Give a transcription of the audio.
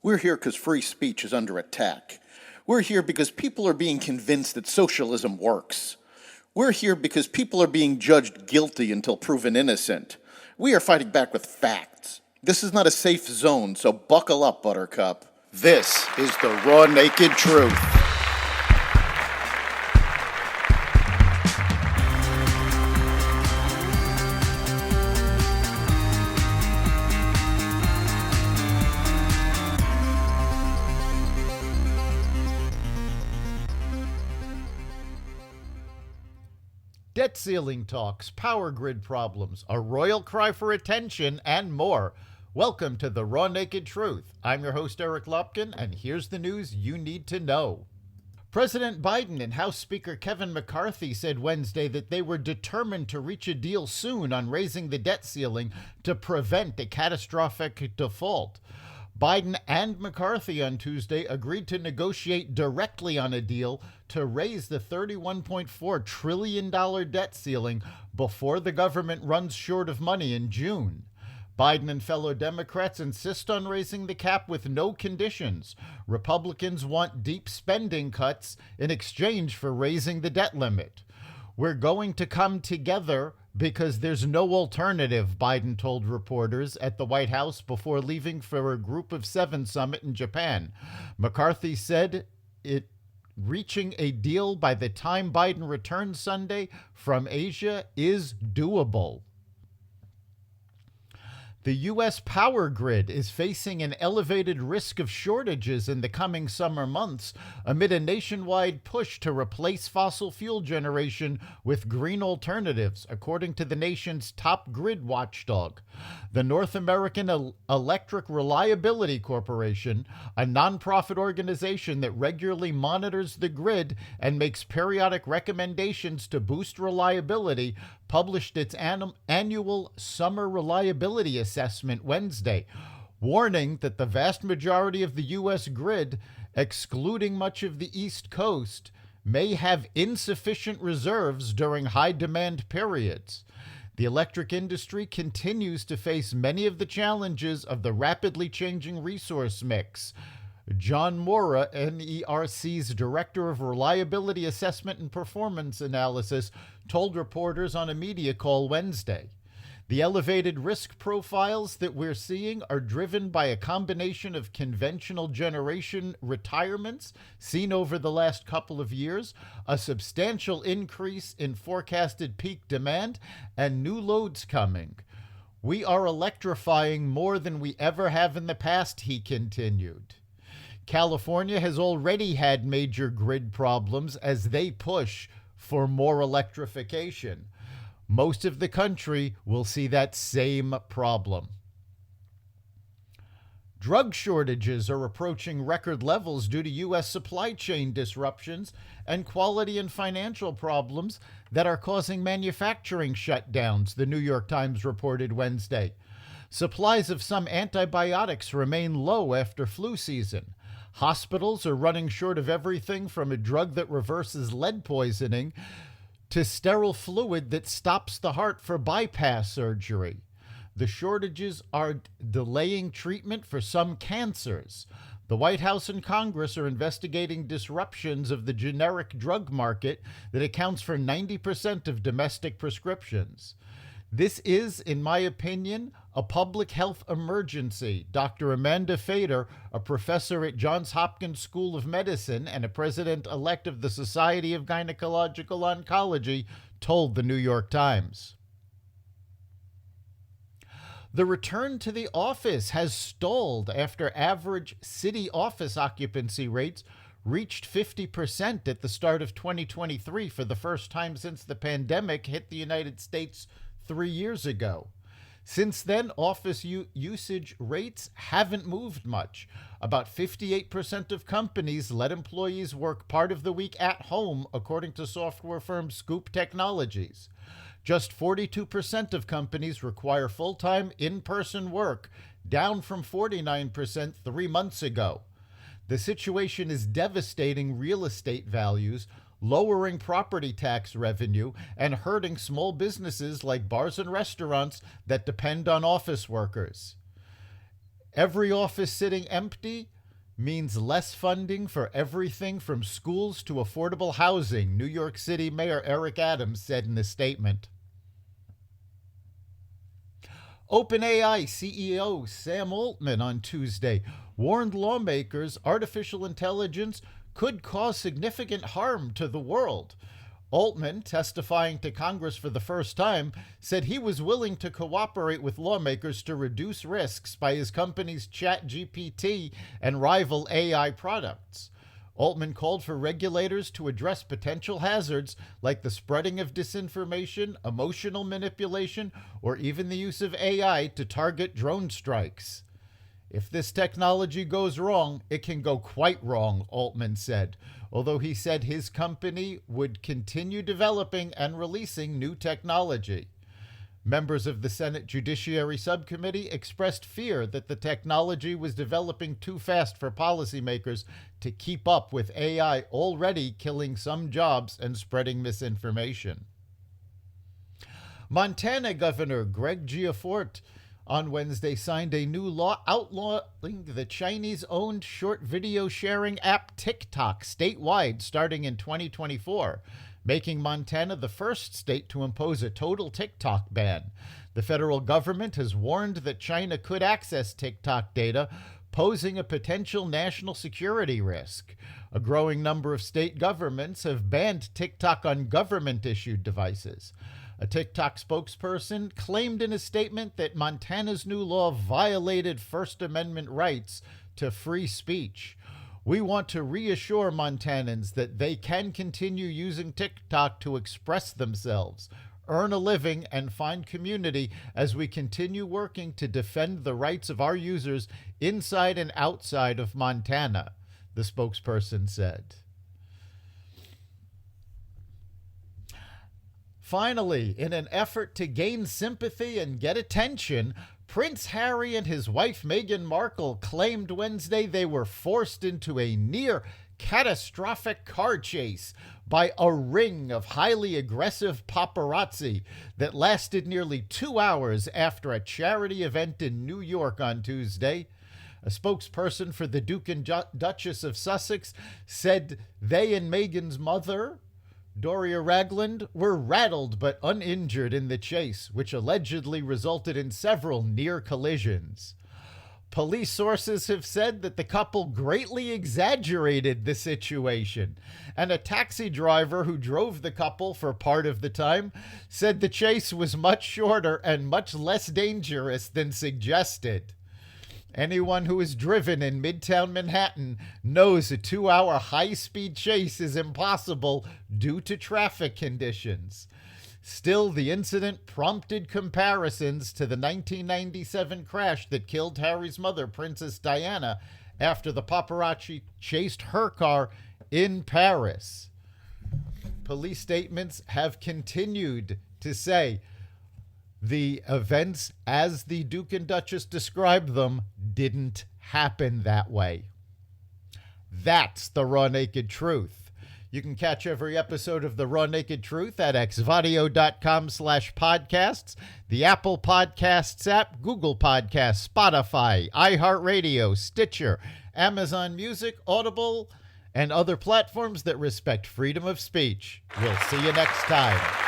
We're here because free speech is under attack. We're here because people are being convinced that socialism works. We're here because people are being judged guilty until proven innocent. We are fighting back with facts. This is not a safe zone, so buckle up, Buttercup. This is the raw, naked truth. Debt ceiling talks, power grid problems, a royal cry for attention, and more. Welcome to the Raw Naked Truth. I'm your host, Eric Lopkin, and here's the news you need to know. President Biden and House Speaker Kevin McCarthy said Wednesday that they were determined to reach a deal soon on raising the debt ceiling to prevent a catastrophic default. Biden and McCarthy on Tuesday agreed to negotiate directly on a deal to raise the $31.4 trillion debt ceiling before the government runs short of money in June. Biden and fellow Democrats insist on raising the cap with no conditions. Republicans want deep spending cuts in exchange for raising the debt limit. We're going to come together because there's no alternative, Biden told reporters at the White House before leaving for a Group of Seven summit in Japan. McCarthy said reaching a deal by the time Biden returns Sunday from Asia is doable. The U.S. power grid is facing an elevated risk of shortages in the coming summer months amid a nationwide push to replace fossil fuel generation with green alternatives, according to the nation's top grid watchdog. The North American Electric Reliability Corporation, a nonprofit organization that regularly monitors the grid and makes periodic recommendations to boost reliability, published its annual summer reliability assessment Wednesday, warning that the vast majority of the U.S. grid, excluding much of the East Coast, may have insufficient reserves during high-demand periods. The electric industry continues to face many of the challenges of the rapidly changing resource mix. John Mora, NERC's Director of Reliability Assessment and Performance Analysis, told reporters on a media call Wednesday. The elevated risk profiles that we're seeing are driven by a combination of conventional generation retirements seen over the last couple of years, a substantial increase in forecasted peak demand, and new loads coming. We are electrifying more than we ever have in the past, he continued. California has already had major grid problems as they push for more electrification. Most of the country will see that same problem. Drug shortages are approaching record levels due to U.S. supply chain disruptions and quality and financial problems that are causing manufacturing shutdowns, the New York Times reported Wednesday. Supplies of some antibiotics remain low after flu season. Hospitals are running short of everything from a drug that reverses lead poisoning to sterile fluid that stops the heart for bypass surgery. The shortages are delaying treatment for some cancers. The White House and Congress are investigating disruptions of the generic drug market that accounts for 90% of domestic prescriptions. This is, in my opinion, a public health emergency, Dr. Amanda Fader, a professor at Johns Hopkins School of Medicine and a president-elect of the Society of Gynecological Oncology, told the New York Times. The return to the office has stalled after average city office occupancy rates reached 50% at the start of 2023 for the first time since the pandemic hit the United States 3 years ago. Since then, office usage rates haven't moved much. About 58% of companies let employees work part of the week at home, according to software firm Scoop Technologies. Just 42% of companies require full-time in-person work, down from 49% 3 months ago. The situation is devastating real estate values, lowering property tax revenue, and hurting small businesses like bars and restaurants that depend on office workers. Every office sitting empty, means less funding for everything from schools to affordable housing, New York City Mayor Eric Adams said in a statement. OpenAI CEO Sam Altman on Tuesday warned lawmakers artificial intelligence could cause significant harm to the world. Altman, testifying to Congress for the first time, said he was willing to cooperate with lawmakers to reduce risks by his company's ChatGPT and rival AI products. Altman called for regulators to address potential hazards like the spreading of disinformation, emotional manipulation, or even the use of AI to target drone strikes. If this technology goes wrong, it can go quite wrong, Altman said, although he said his company would continue developing and releasing new technology. Members of the Senate Judiciary Subcommittee expressed fear that the technology was developing too fast for policymakers to keep up with AI already killing some jobs and spreading misinformation. Montana Governor Greg Gianforte on Wednesday signed a new law outlawing the Chinese-owned short video sharing app TikTok statewide starting in 2024, making Montana the first state to impose a total TikTok ban. The federal government has warned that China could access TikTok data, posing a potential national security risk. A growing number of state governments have banned TikTok on government-issued devices. A TikTok spokesperson claimed in a statement that Montana's new law violated First Amendment rights to free speech. We want to reassure Montanans that they can continue using TikTok to express themselves, earn a living, and find community as we continue working to defend the rights of our users inside and outside of Montana, the spokesperson said. Finally, in an effort to gain sympathy and get attention, Prince Harry and his wife Meghan Markle claimed Wednesday they were forced into a near catastrophic car chase by a ring of highly aggressive paparazzi that lasted nearly 2 hours after a charity event in New York on Tuesday. A spokesperson for the Duke and Duchess of Sussex said they and Meghan's mother, Doria Ragland, were rattled but uninjured in the chase, which allegedly resulted in several near collisions. Police sources have said that the couple greatly exaggerated the situation, and a taxi driver who drove the couple for part of the time said the chase was much shorter and much less dangerous than suggested. Anyone who has driven in Midtown Manhattan knows a 2-hour high-speed chase is impossible due to traffic conditions. Still, the incident prompted comparisons to the 1997 crash that killed Harry's mother, Princess Diana, after the paparazzi chased her car in Paris. Police statements have continued to say the events, as the Duke and Duchess described them, didn't happen that way. That's the Raw Naked Truth. You can catch every episode of The Raw Naked Truth at xvadio.com/podcasts, the Apple Podcasts app, Google Podcasts, Spotify, iHeartRadio, Stitcher, Amazon Music, Audible, and other platforms that respect freedom of speech. We'll see you next time.